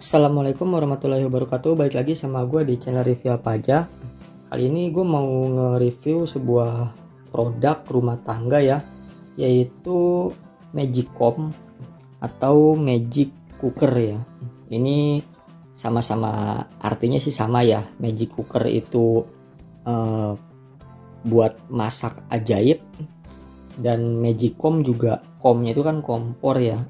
Assalamualaikum warahmatullahi wabarakatuh. Balik lagi sama gue di channel review apa aja. Kali ini gue mau nge-review sebuah produk rumah tangga ya, yaitu Magicom atau Magic Cooker ya. Ini sama-sama artinya sih sama ya. Magic Cooker itu buat masak ajaib, dan Magicom juga, komnya itu kan kompor ya,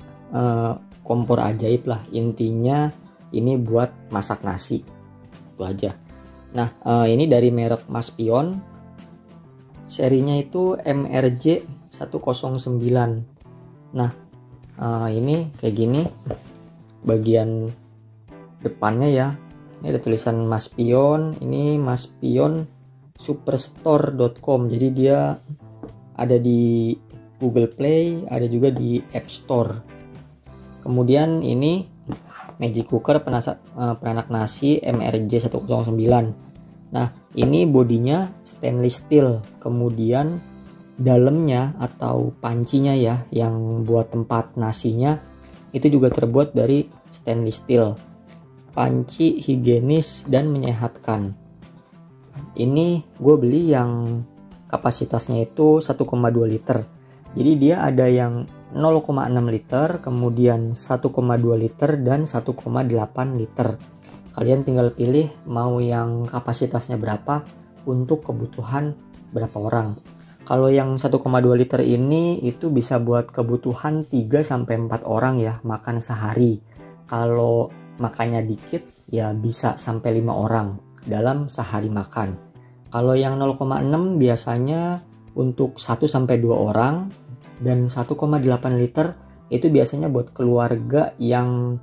kompor ajaib lah intinya. Ini buat masak nasi, itu aja. Nah, ini dari merek Mas Pion, serinya itu MRJ 109. Nah, ini kayak gini bagian depannya ya. Ini ada tulisan Mas Pion. Ini Mas Pion superstore.com. Jadi dia ada di Google Play, ada juga di App Store. Kemudian ini Magic Cooker penanak nasi MRJ 109. Nah, ini bodinya stainless steel. Kemudian dalamnya atau pancinya ya, yang buat tempat nasinya itu juga terbuat dari stainless steel. Panci higienis dan menyehatkan. Ini gue beli yang kapasitasnya itu 1,2 liter. Jadi dia ada yang 0,6 liter, kemudian 1,2 liter, dan 1,8 liter. Kalian tinggal pilih mau yang kapasitasnya berapa untuk kebutuhan berapa orang. Kalau yang 1,2 liter ini itu bisa buat kebutuhan 3-4 orang ya, makan sehari. Kalau makannya dikit ya bisa sampai 5 orang dalam sehari makan. Kalau yang 0,6 biasanya untuk 1-2 orang. Dan 1,8 liter itu biasanya buat keluarga yang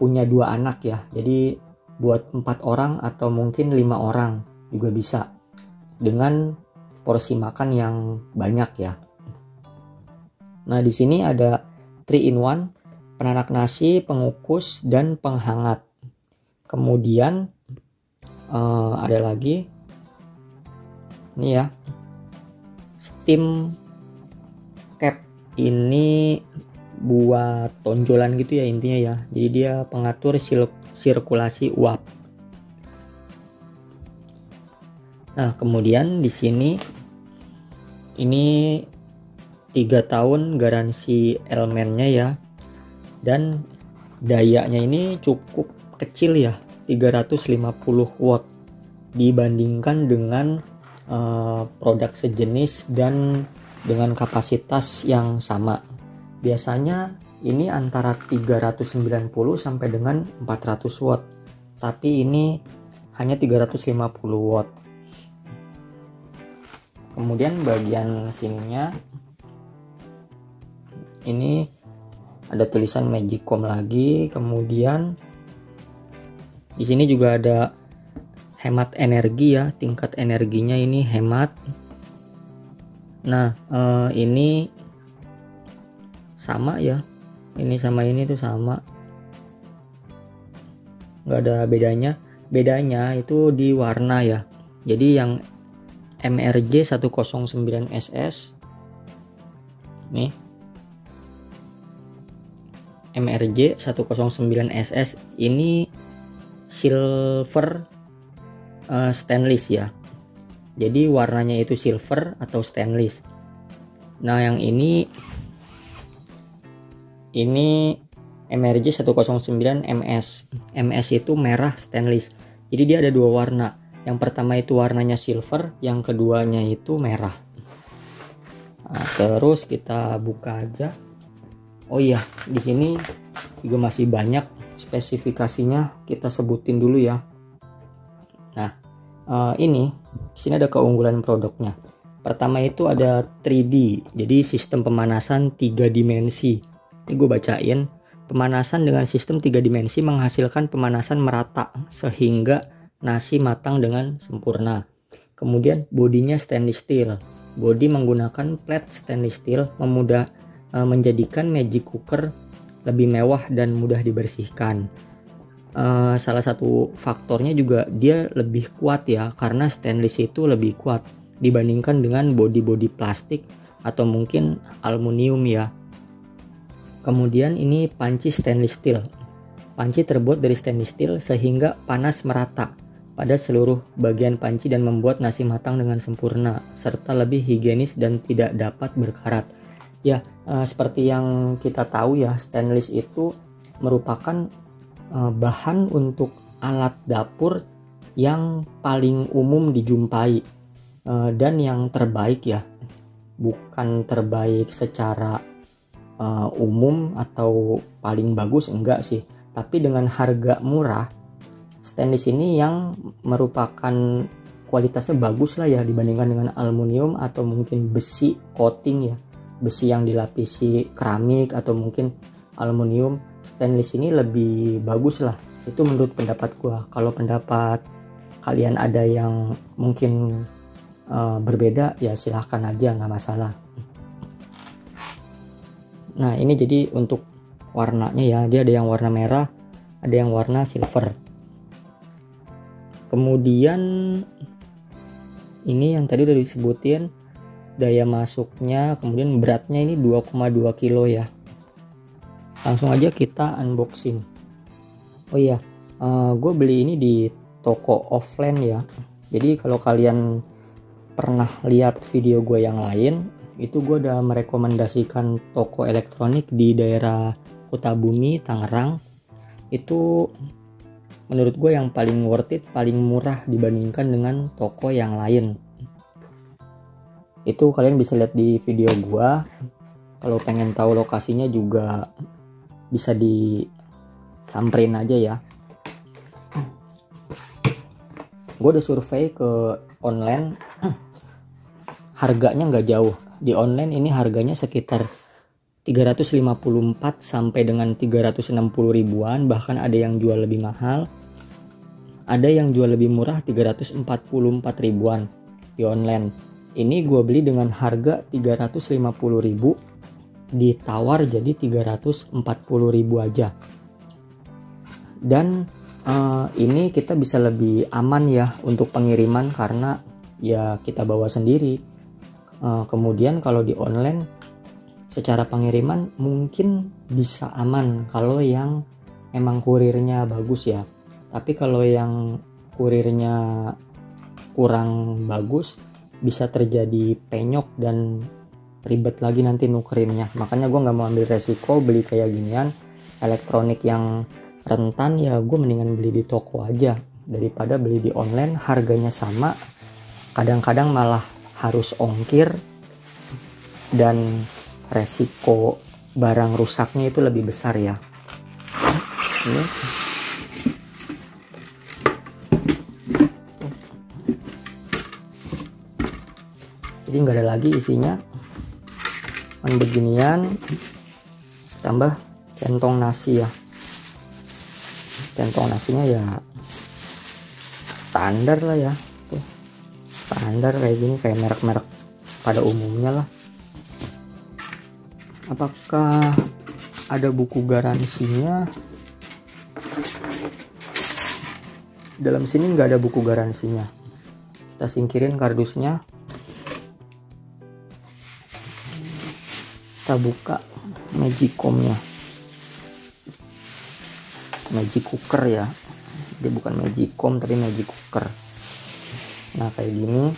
punya 2 anak ya. Jadi buat 4 orang atau mungkin 5 orang juga bisa, dengan porsi makan yang banyak ya. Nah, di sini ada 3-in-1, penanak nasi, pengukus, dan penghangat. Kemudian ada lagi ini ya, steam cap. Ini buat tonjolan gitu ya intinya ya. Jadi dia pengatur sirkulasi uap. Nah, kemudian di sini ini 3 tahun garansi elemennya ya. Dan dayanya ini cukup kecil ya, 350 watt dibandingkan dengan produk sejenis dan dengan kapasitas yang sama. Biasanya ini antara 390 sampai dengan 400 watt, tapi ini hanya 350 watt. Kemudian bagian sininya ini ada tulisan Magicom lagi. Kemudian di sini juga ada hemat energi ya, tingkat energinya ini hemat. Nah, ini sama ya, ini sama ini tuh sama, nggak ada bedanya itu di warna ya. Jadi yang MRJ 109 SS nih, MRJ 109 SS ini silver stainless ya. Jadi warnanya itu silver atau stainless. Nah, yang ini MRJ 109 MS. MS itu merah stainless. Jadi dia ada 2 warna. Yang pertama itu warnanya silver, yang keduanya itu merah. Nah, terus kita buka aja. Oh iya, di sini juga masih banyak spesifikasinya, kita sebutin dulu ya. Nah, ini di sini ada keunggulan produknya. Pertama itu ada 3D, jadi sistem pemanasan 3 dimensi. Ini gue bacain. Pemanasan dengan sistem 3 dimensi menghasilkan pemanasan merata sehingga nasi matang dengan sempurna. Kemudian bodinya stainless steel. Bodi menggunakan plate stainless steel menjadikan Magic Cooker lebih mewah dan mudah dibersihkan. Salah satu faktornya juga dia lebih kuat ya, karena stainless itu lebih kuat dibandingkan dengan bodi-bodi plastik atau mungkin aluminium ya. Kemudian ini panci stainless steel. Panci terbuat dari stainless steel sehingga panas merata pada seluruh bagian panci dan membuat nasi matang dengan sempurna, serta lebih higienis dan tidak dapat berkarat. Ya, seperti yang kita tahu ya, stainless itu merupakan bahan untuk alat dapur yang paling umum dijumpai dan yang terbaik ya. Bukan terbaik secara umum atau paling bagus, enggak sih, tapi dengan harga murah, stainless ini yang merupakan kualitasnya bagus lah ya dibandingkan dengan aluminium atau mungkin besi coating ya, besi yang dilapisi keramik atau mungkin aluminium. Stainless ini lebih bagus lah, itu menurut pendapat gua. Kalau pendapat kalian ada yang mungkin berbeda ya silahkan aja, nggak masalah. Nah ini jadi untuk warnanya ya, dia ada yang warna merah, ada yang warna silver. Kemudian ini yang tadi udah disebutin daya masuknya, kemudian beratnya ini 2,2 kilo ya. Langsung aja kita unboxing. Oh iya, gue beli ini di toko offline ya. Jadi kalau kalian pernah lihat video gue yang lain, itu gue udah merekomendasikan toko elektronik di daerah Kutabumi, Tangerang. Itu menurut gue yang paling worth it, paling murah dibandingkan dengan toko yang lain. Itu kalian bisa lihat di video gue. Kalau pengen tahu lokasinya juga bisa disamperin aja ya. Gue udah survei ke online, harganya nggak jauh. Di online ini harganya sekitar 354 sampai dengan 360 ribuan, bahkan ada yang jual lebih mahal. Ada yang jual lebih murah 344 ribuan di online. Ini gue beli dengan harga 350 ribu, ditawar jadi 340 ribu aja. Dan ini kita bisa lebih aman ya untuk pengiriman karena ya kita bawa sendiri. Kemudian kalau di online secara pengiriman mungkin bisa aman kalau yang emang kurirnya bagus ya. Tapi kalau yang kurirnya kurang bagus bisa terjadi penyok dan ribet lagi nanti nukerinnya. Makanya gue nggak mau ambil resiko beli kayak ginian elektronik yang rentan, ya gue mendingan beli di toko aja daripada beli di online. Harganya sama, kadang-kadang malah harus ongkir dan resiko barang rusaknya itu lebih besar ya. Ini. Jadi nggak ada lagi isinya, beginian, tambah centong nasi ya. Centong nasinya ya standar lah ya, tuh standar kayak gini, kayak merek-merek pada umumnya lah. Apakah ada buku garansinya? Dalam sini nggak ada buku garansinya. Kita singkirin kardusnya. Kita buka magicomnya, magic cooker ya. Dia bukan magicom tapi magic cooker. Nah kayak gini,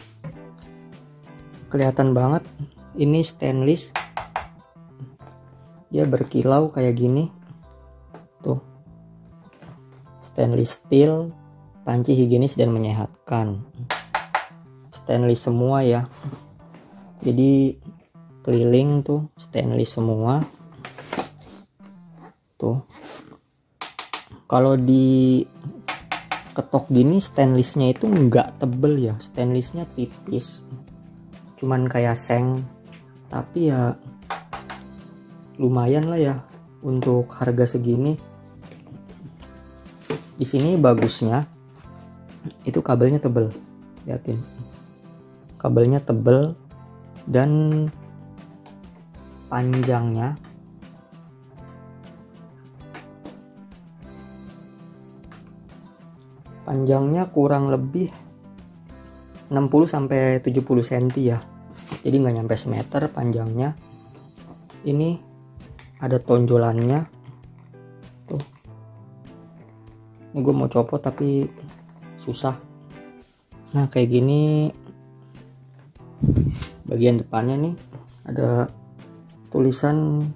kelihatan banget ini stainless, dia berkilau kayak gini tuh. Stainless steel, panci higienis dan menyehatkan. Stainless semua ya, jadi keliling tuh stainless semua tuh. Kalau di ketok gini stainlessnya itu nggak tebel ya, stainlessnya tipis, cuman kayak seng, tapi ya lumayan lah ya untuk harga segini. Di sini bagusnya itu kabelnya tebel, liatin, kabelnya tebel dan panjangnya kurang lebih 60 sampai 70 cm ya. Jadi nggak nyampe semeter panjangnya. Ini ada tonjolannya tuh, Ini gue mau copot tapi susah. Nah kayak gini bagian depannya nih ada tulisan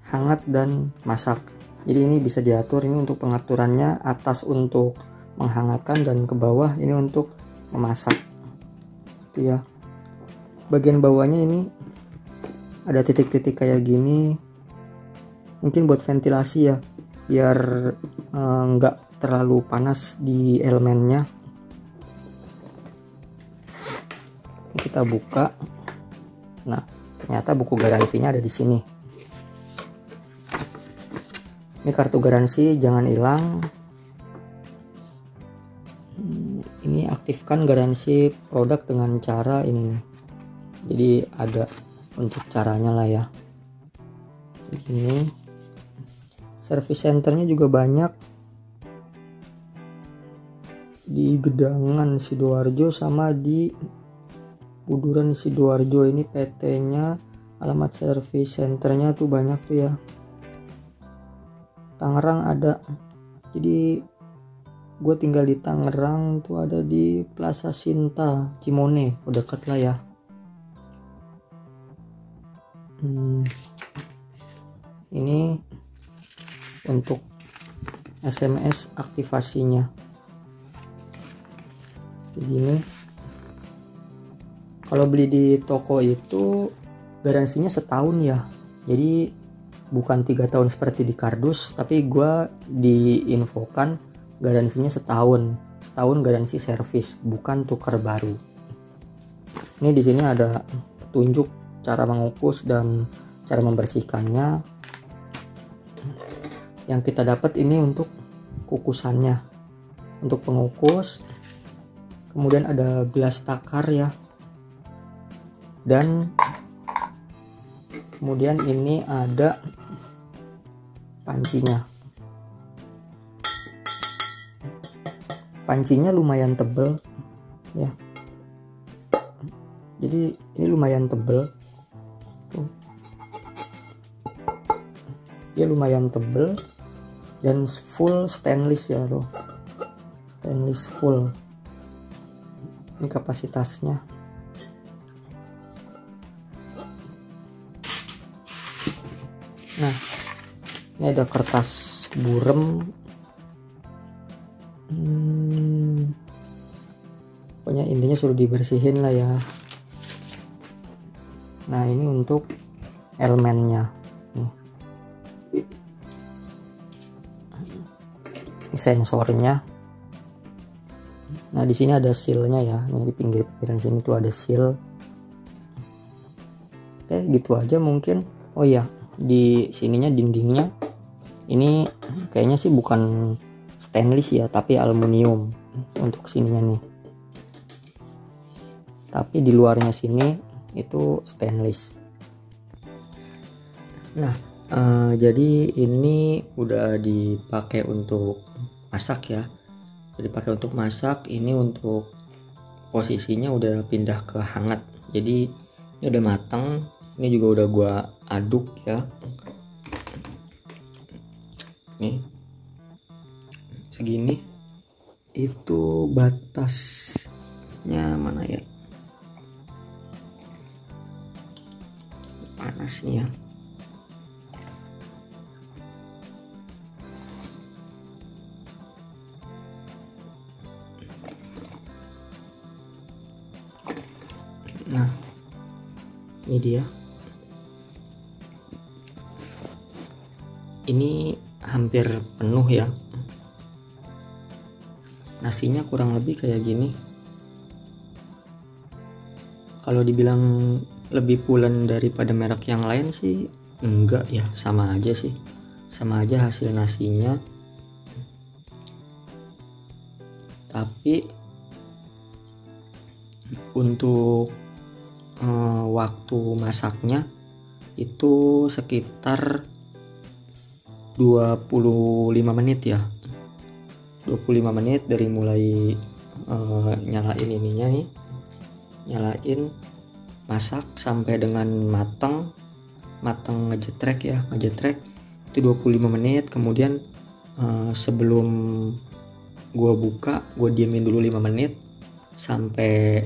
hangat dan masak. Jadi ini bisa diatur, ini untuk pengaturannya, atas untuk menghangatkan dan ke bawah ini untuk memasak. Itu ya. Bagian bawahnya ini ada titik-titik kayak gini. Mungkin buat ventilasi ya, biar nggak terlalu panas di elemennya. Ini kita buka. Nah, ternyata buku garansinya ada di sini. Ini kartu garansi, jangan hilang. Ini aktifkan garansi produk dengan cara ini nih. Jadi ada untuk caranya lah ya. Begini. Service centernya juga banyak di Gedangan Sidoarjo sama di Buduran Sidoarjo. Ini PT-nya, alamat service centernya tuh banyak tuh ya. Tangerang ada, jadi gue tinggal di Tangerang tuh, ada di Plaza Sinta Cimone, udah deket lah ya. Ini untuk SMS aktivasinya begini. Kalau beli di toko itu garansinya setahun ya, jadi bukan 3 tahun seperti di kardus, tapi gue diinfokan garansinya setahun garansi servis, bukan tukar baru. Ini di sini ada petunjuk cara mengukus dan cara membersihkannya. Yang kita dapat ini untuk kukusannya, untuk pengukus. Kemudian ada gelas takar ya, dan kemudian ini ada pancinya. Pancinya lumayan tebel ya. Jadi ini lumayan tebel. Tuh. Dia lumayan tebel dan full stainless ya tuh. Stainless full. Ini kapasitasnya. Nah, ini ada kertas burem. Pokoknya intinya suruh dibersihin lah ya. Nah, ini untuk elemennya. Nih. Ini sensornya. Nah, di sini ada sealnya ya. Nih di pinggir-pinggiran sini tuh ada seal. Oke, gitu aja mungkin. Oh iya, di sininya dindingnya ini kayaknya sih bukan stainless ya, tapi aluminium untuk sininya nih, tapi di luarnya sini itu stainless. Nah jadi ini udah dipakai untuk masak ya, dipakai untuk masak. Ini untuk posisinya udah pindah ke hangat, jadi ini udah matang. Ini juga udah gua aduk ya. Nih segini. Itu batasnya mana ya, panasnya. Nah ini dia. Ini hampir penuh ya. Nasinya kurang lebih kayak gini. Kalau dibilang lebih pulen daripada merek yang lain sih enggak ya, sama aja sih, sama aja hasil nasinya. Tapi untuk waktu masaknya itu sekitar 25 menit ya, 25 menit dari mulai nyalain ininya nih, nyalain masak sampai dengan matang ngejetrek ya, ngejetrek itu 25 menit. Kemudian sebelum gue buka, gue diemin dulu 5 menit sampai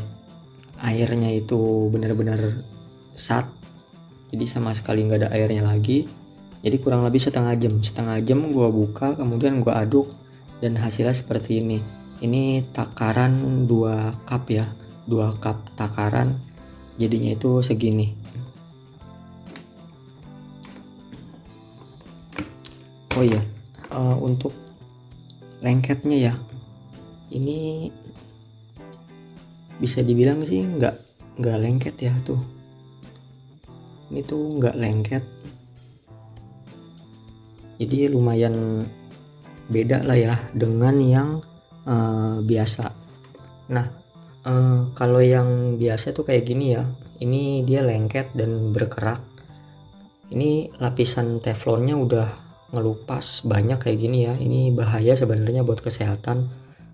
airnya itu benar-benar sat, jadi sama sekali nggak ada airnya lagi. Jadi kurang lebih setengah jam gue buka, kemudian gue aduk dan hasilnya seperti ini. Ini takaran 2 cup ya, 2 cup takaran, jadinya itu segini. Oh iya, untuk lengketnya ya, ini bisa dibilang sih nggak lengket ya tuh. Ini tuh nggak lengket, jadi lumayan beda lah ya dengan yang biasa. Nah, kalau yang biasa tuh kayak gini ya, ini dia lengket dan berkerak. Ini lapisan teflonnya udah ngelupas banyak kayak gini ya. Ini bahaya sebenarnya buat kesehatan,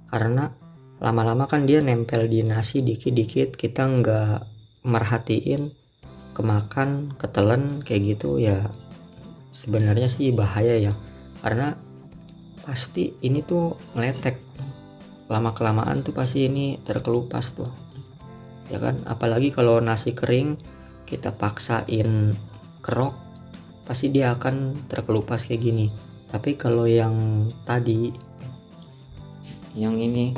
karena lama-lama kan dia nempel di nasi dikit-dikit, kita nggak merhatiin, kemakan, ketelen kayak gitu ya. Sebenarnya sih bahaya ya, karena pasti ini tuh ngeletek, lama kelamaan tuh pasti ini terkelupas tuh ya kan. Apalagi kalau nasi kering kita paksain kerok, pasti dia akan terkelupas kayak gini. Tapi kalau yang tadi, yang ini,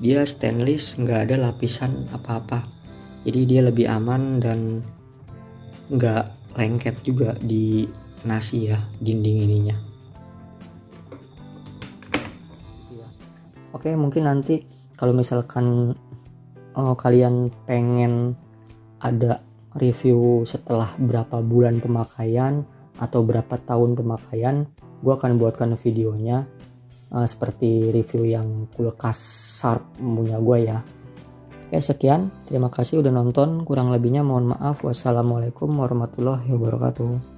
dia stainless, nggak ada lapisan apa-apa, jadi dia lebih aman dan nggak lengket juga di nasi ya, dinding ininya. Oke, mungkin nanti kalau misalkan kalian pengen ada review setelah berapa bulan pemakaian atau berapa tahun pemakaian, gue akan buatkan videonya seperti review yang kulkas Sharp punya gue ya. Oke, sekian, terima kasih udah nonton, kurang lebihnya mohon maaf. Wassalamualaikum warahmatullahi wabarakatuh.